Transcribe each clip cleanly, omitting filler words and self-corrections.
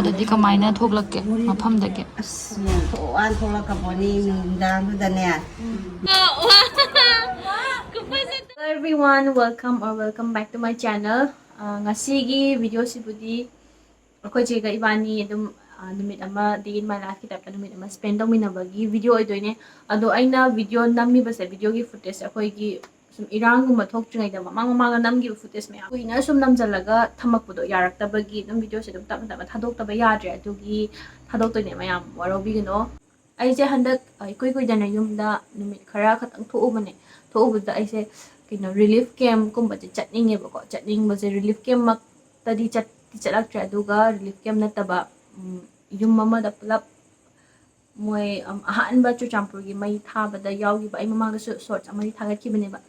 Dadi kamaina thoklake mafamdage. Thoan tholakaponi dangdane. Hello everyone, welcome back to my channel. Ngasigi video sibudi akhoi chega ibani adum numit ama day in my life kitap numit ama spend tawminabagi video oidoine ado aina video nammi base video gi footage akhoi gi sum irang guma thokchingai da manga namgi footage me kuina sum namjalaga thamakpudo yaraktabagi dum video se dum tap thadokta yadre adugi thadoktoine mayam warobi gino aise handak koi dana yumda numit khara khatang thoubane thoubda aise kino relief camp kumba chatning bako chatning base relief camp mak tadi chatlaktra aduga relief camp nataba yum mama da pulap moi ahanba Chakpa gi mai thabada yawgi ba ai mama ga short amari thagat ki bane ba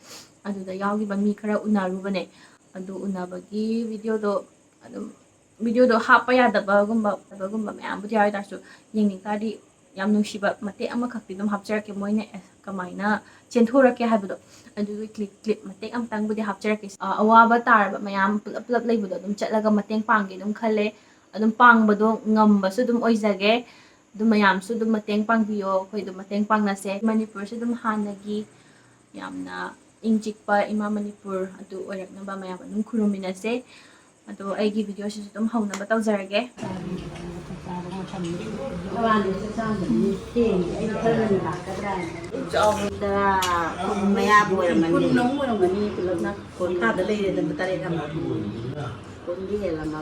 adu da yawgi ba mi khara unaru bane adu unabagi video do hapa ya da ba gumba mayam bu jai da su yengning tadi yam nungsiba mate ama khakti dum hapchar ke moine kamaina chenthora ke habdo adu clip mate am tang budi hapchar ke awaba tar ba mayam pulap lei budo dum chatlaga mateng pangge dum khale adum pangbado ngamba su dum oizage dum mayam su dum mateng pangbiyo khoi dum mateng pangna se manipur su dum hanagi yamna ingchikpa ima manipur adu oirakna ba mayam dum khurumina se adu aigi video su dum hauna ba tawjarage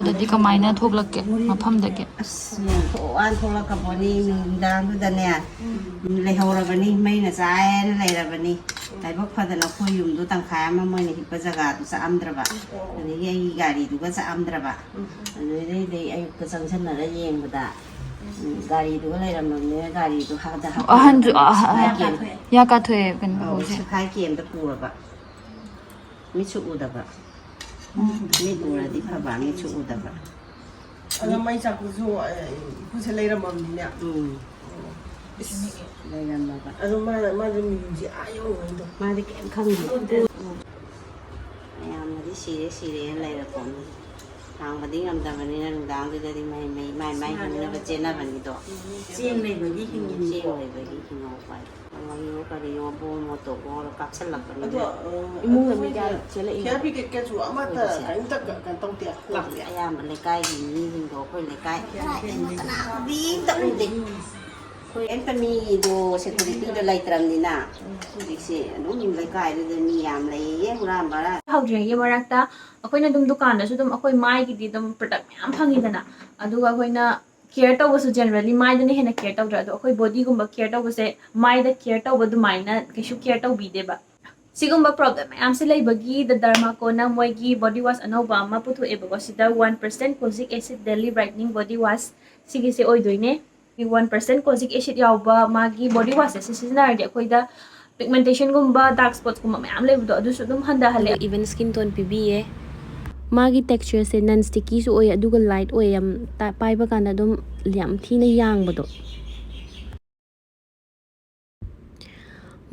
Dadi kamaina thoklake mafamdage. Thoan tholakaponi dangdane. Lehorabani maina sae leirabani. Taibok phadana khoi yumdu tangkhai ama moine hipa jaga du sa amdraba. Ani gi gari du ga sa amdraba. Ani dei ayuk ka sangsanna ra yengbada. Gari du leiramne gari du hada ha. Ahanju ya ka thoe kan se khai kem da puraba. Michu udaba. Mi uradi phaba michu udaba. Ana mai chakuju kuse leiramamni Leiramaba. anu ma mi ayo ndo Ma di kem khangni. Ayamadi sire leirapon. Badi ngamdabani nungdangdudadi mai hinna chena bani do chen nei bagi hingin che oi bagi hinno pai amangi kari yo bo moto bo kapsalak bani ado imu mi ga chela kya bi ke chu amata kain tak kan tong tia lak ya ayam lekai ni hindo khoi lekai kana bi ta ude khoi empami do security do laitram ni na dikse anu nim lekai do mi yam lai ye huram bara hawdre ye marakta akoina dum dukan da su dum akoi mai gi dum product myam phangi dana aduga akoina care tawsu generally mai dane hena care tawdra ado akoi body gumba care tawse mai da care tawba du maina kesu care taw bi deba sigumba problem myam se lei bagi the dharma ko na moi gi body wash anoba ma puthu e bago sida 1% kojic acid daily brightening body wash sigi se oi doine 1% kojic acid yawba magi body wash se seasonal de akoi da pigmentation gumba dark spots gumba myam lebudo adu su dum handa hale even skin tone pibiye magi texture se non sticky su oy aduga light oy yam paiba kana dum yam thina yangbado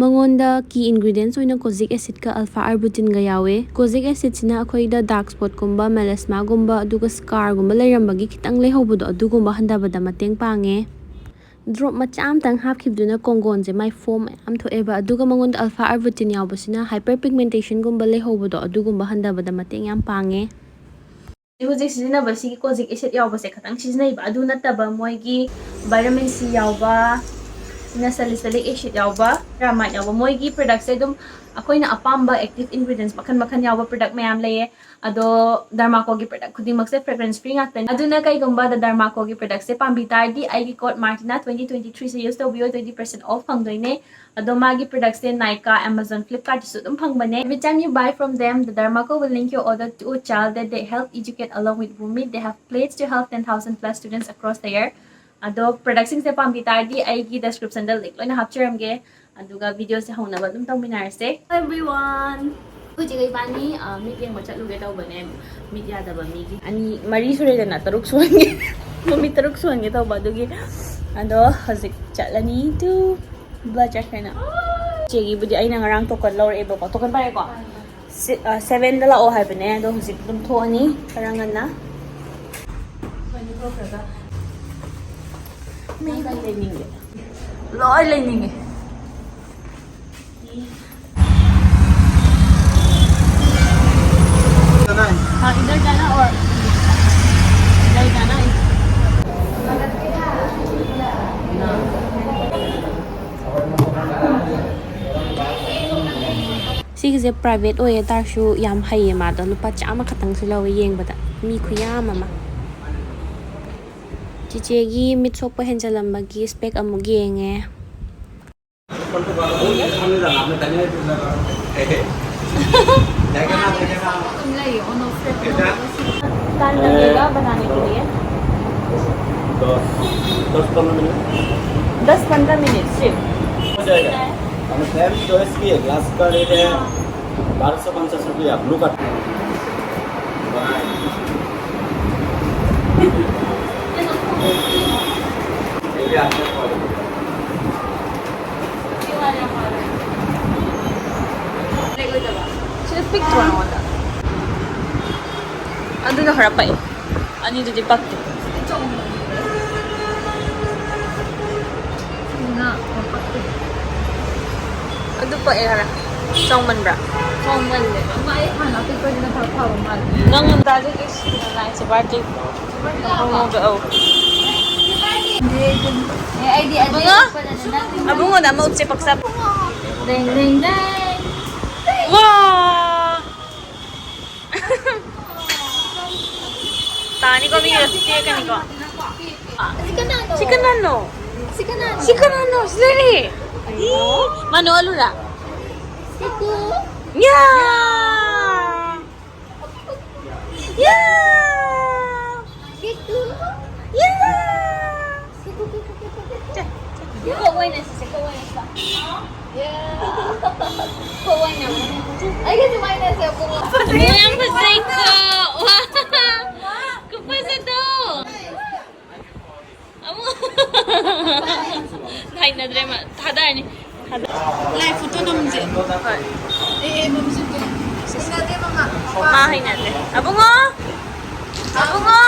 mangonda key ingredients oina kojic acid ka alpha arbutin ga yawe kojic acid sina akhoi da dark spot gumba melasma gumba aduga scar gumba leirambagi kitang lehobudo adugumba handabada mateng pange drop macham tang hapkhibduna kongon je mai form am thoeba aduga mangonda alpha arbutin yawbasina hyperpigmentation gumba lehobudo adugumba handabada mateng yam pange hujik sizina basi kojic acid yawbase khatang sizinai ba adu nataba moigi vitamin C yawba na salicylic acid yawba ramai yawba moigi products edum akoina apamba active ingredients makhan yawba product mayam leye ado Dharmako gi product khuding makse fragrance free ngakten aduna kai gumba da Dharmako gi product se pambi tardi ai code martina 2023 se use to bio 20% off phangdoine ado magi products se Nykaa Amazon Flipkart su dum phangbane every time you buy from them the Dharmako will link your order to a child that they help educate along with Bhumi. They have plates to help 10,000 plus students across the year ado products se pambi tardi ai gi description da link loina hapcharamge aduga video se hauna ba dum tawminarse everyone Kujigai bani meet yang macam lu kita ubahnya meet ya ada bami ani mari sore dana teruk suange mami teruk suange tau badugi ado hazik chalani tu belajar kena cegi budi ai nang rang tokan lor ebo ko tokan pare ko 7 dala o hai bane ado hazik dum tho ani karangan na lỗi lên nhìn इधर जाना और इधर जाना ꯁꯤꯒꯤꯁꯦ private ꯑꯣꯏꯌꯦ ꯇꯥꯔꯁꯨ ꯌꯥꯝ ꯍꯩꯌꯦ ꯃꯥꯗꯣ ꯂꯨꯄꯥ 100 ꯈꯛꯇꯪꯁꯨ ꯂꯧꯋꯦ ꯌꯦꯡꯕꯗ ꯃꯤ ꯈꯨꯌꯥꯝ ꯑꯃ ꯆꯤꯆꯦꯒꯤ ꯃꯤꯠ ꯁꯣꯛꯄ ꯍꯦꯟꯖꯜꯂꯝꯕꯒꯤ ꯁ꯭ꯄꯦꯛ ꯑꯃꯨꯛ ꯌꯦꯡꯉꯦ बनाने के लिए 10-15 मिनट सिर्फ हो जाएगा। हमें फ्लेम चॉइस की है, ग्लास का रेट है 1250 रुपया ब्लू का। सिर्फ पिक थोड़ा होता अदुना खरा पाई अनि दुदी पक्ते ना पक्ते अदु पाए खरा चौमनब्रा चौमनले माई खाना पिक पनि था था माल नंग दाजे इस लाइन से बाटी हो गओ ए ID abungo na mo utse paksa ding ding ding wow tani ko video tiye kaniko sikanano siri mano alura yeah Kau wine nasi, kau wine nasi. Yeah. Kau wine nasi. Ay kasi wine nasi ako. Yang pasay ko. Wah. Kupasa to. Amo. Hai na drama. Thada ni. Thada. Live photo namje. Mamsi to. Sina de mama. Hai na de. Abungo. Abungo.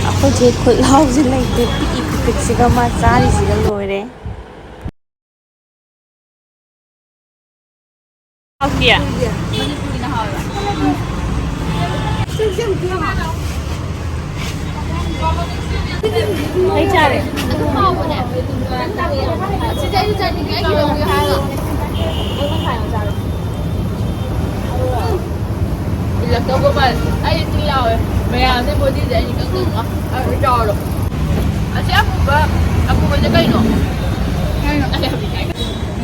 ꯑꯩꯈꯣꯏꯁꯦ ꯈꯨꯠꯂꯥꯎꯁꯦ ꯂꯩꯇꯦ ꯄꯤꯛꯏ ꯄꯤꯛꯁꯤꯒ ꯃꯥ ꯆꯥꯔꯤꯁꯤꯒ ꯂꯣꯏꯔꯦ ꯍꯥꯎꯇꯤꯌꯥ ꯃꯅꯤꯄꯨꯔꯤꯅ ꯍꯥꯎꯋꯦ ꯑꯩ ꯆꯥꯔꯦ ꯑꯗꯨ ꯍꯥꯎꯕꯅꯦ ꯁꯤꯗ ꯑꯩꯁꯨ ꯆꯥꯅꯤꯡꯉꯦ ꯑꯩꯒꯤ ꯂꯧꯒꯦ ꯍꯥꯏꯔꯣ ꯑꯩ ꯃꯈꯥꯏ ꯑꯃ ꯆꯥꯔꯦ ilakaw ba ay tilaw mayamne body da ni kang ang jaro asi ako ba kayo no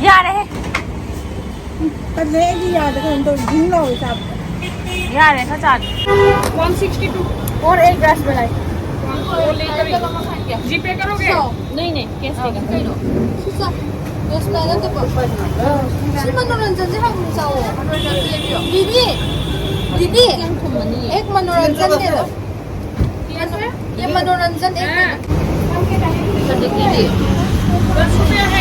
yare पहले की याद करें तो दिन लो हिसाब yare sa chat 162 और एक ग्लास मलाई जीपे करोगे नहीं नहीं कैश देगा 진짜 요스타는 또 मनोरंजन से हम जाओ दीदी दीदी एक मनोरंजन दे दो ये मनोरंजन एक दे दो